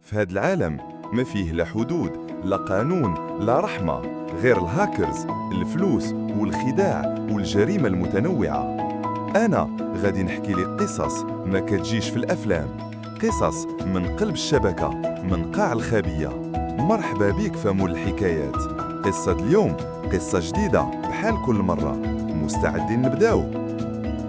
في هذا العالم ما فيه لا حدود، لا قانون، لا رحمة، غير الهاكرز، الفلوس والخداع والجريمة المتنوعة. أنا غادي نحكي لك قصص ما كتجيش في الأفلام، قصص من قلب الشبكة، من قاع الخبية. مرحبا بك في مول الحكايات. قصة اليوم قصة جديدة بحال كل مرة. مستعدين نبداو؟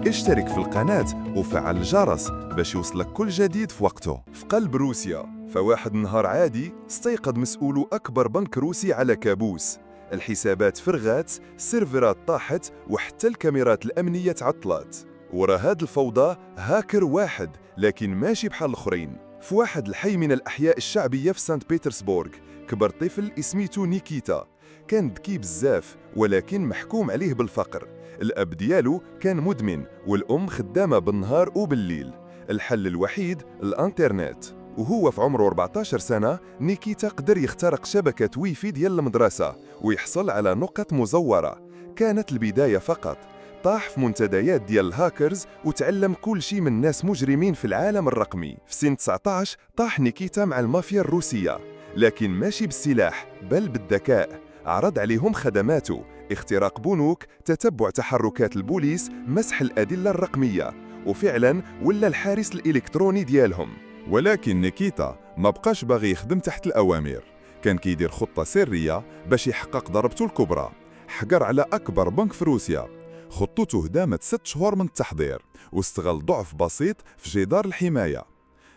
اشترك في القناة وفعل الجرس باش يوصلك كل جديد في وقته. في قلب روسيا، فواحد النهار عادي استيقظ مسؤول أكبر بنك روسي على كابوس. الحسابات فرغات، السيرفرات طاحت، وحتى الكاميرات الأمنية تعطلت. ورا هاد الفوضى هاكر واحد، لكن ماشي بحال الآخرين. في واحد الحي من الأحياء الشعبية في سانت بيترسبورغ كبر طفل اسميتو نيكيتا. كان ذكي بزاف ولكن محكوم عليه بالفقر. الأب ديالو كان مدمن والأم خدامة بالنهار وبالليل. الحل الوحيد الانترنت. وهو في عمره 14 سنة نيكيتا قدر يخترق شبكة ويفي ديال المدرسة ويحصل على نقط مزورة. كانت البداية فقط. طاح في منتديات ديال الهاكرز وتعلم كل شيء من ناس مجرمين في العالم الرقمي. في سن 19 طاح نيكيتا مع المافيا الروسية، لكن ماشي بالسلاح بل بالذكاء. عرض عليهم خدماته: اختراق بنوك، تتبع تحركات البوليس، مسح الأدلة الرقمية، وفعلا ولا الحارس الإلكتروني ديالهم. ولكن نيكيتا ما بقاش باغي يخدم تحت الأوامر. كان كيدير خطة سرية باش يحقق ضربته الكبرى. حقر على أكبر بنك في روسيا. خطته دامت 6 شهور من التحضير، واستغل ضعف بسيط في جدار الحماية.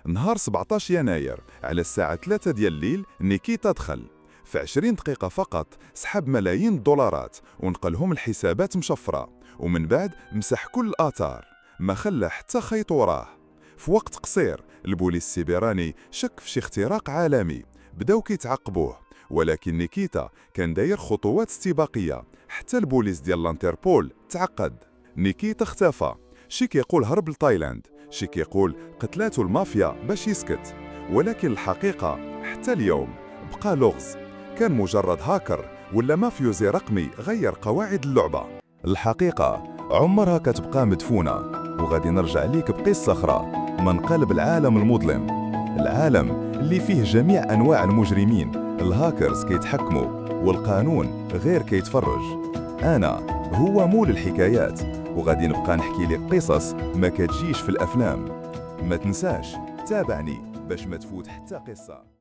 نهار 17 يناير على الساعة 3 ديال الليل نيكيتا دخل. في 20 دقيقة فقط سحب ملايين الدولارات ونقلهم الحسابات مشفرة، ومن بعد مسح كل الآثار، ما خلى حتى خيط وراه. في وقت قصير البوليس السيبراني شك في شي اختراق عالمي، بداو كيتعاقبوه. ولكن نيكيتا كان داير خطوات استباقية، حتى البوليس ديال الانتربول تعقد. نيكيتا اختفى، شي كيقول هرب لتايلاند، شي كيقول قتلاته المافيا باش يسكت. ولكن الحقيقة حتى اليوم بقى لغز. كان مجرد هاكر ولا مافيوزي رقمي غير قواعد اللعبة. الحقيقة عمرها كتبقى مدفونة، وغادي نرجع ليك بقصة أخرى من قلب العالم المظلم، العالم اللي فيه جميع أنواع المجرمين. الهاكرز كيتحكموا والقانون غير كيتفرج. أنا هو مول الحكايات، وغادي نبقى نحكي لك قصص ما كتجيش في الأفلام. ما تنساش تابعني باش ما تفوت حتى قصة.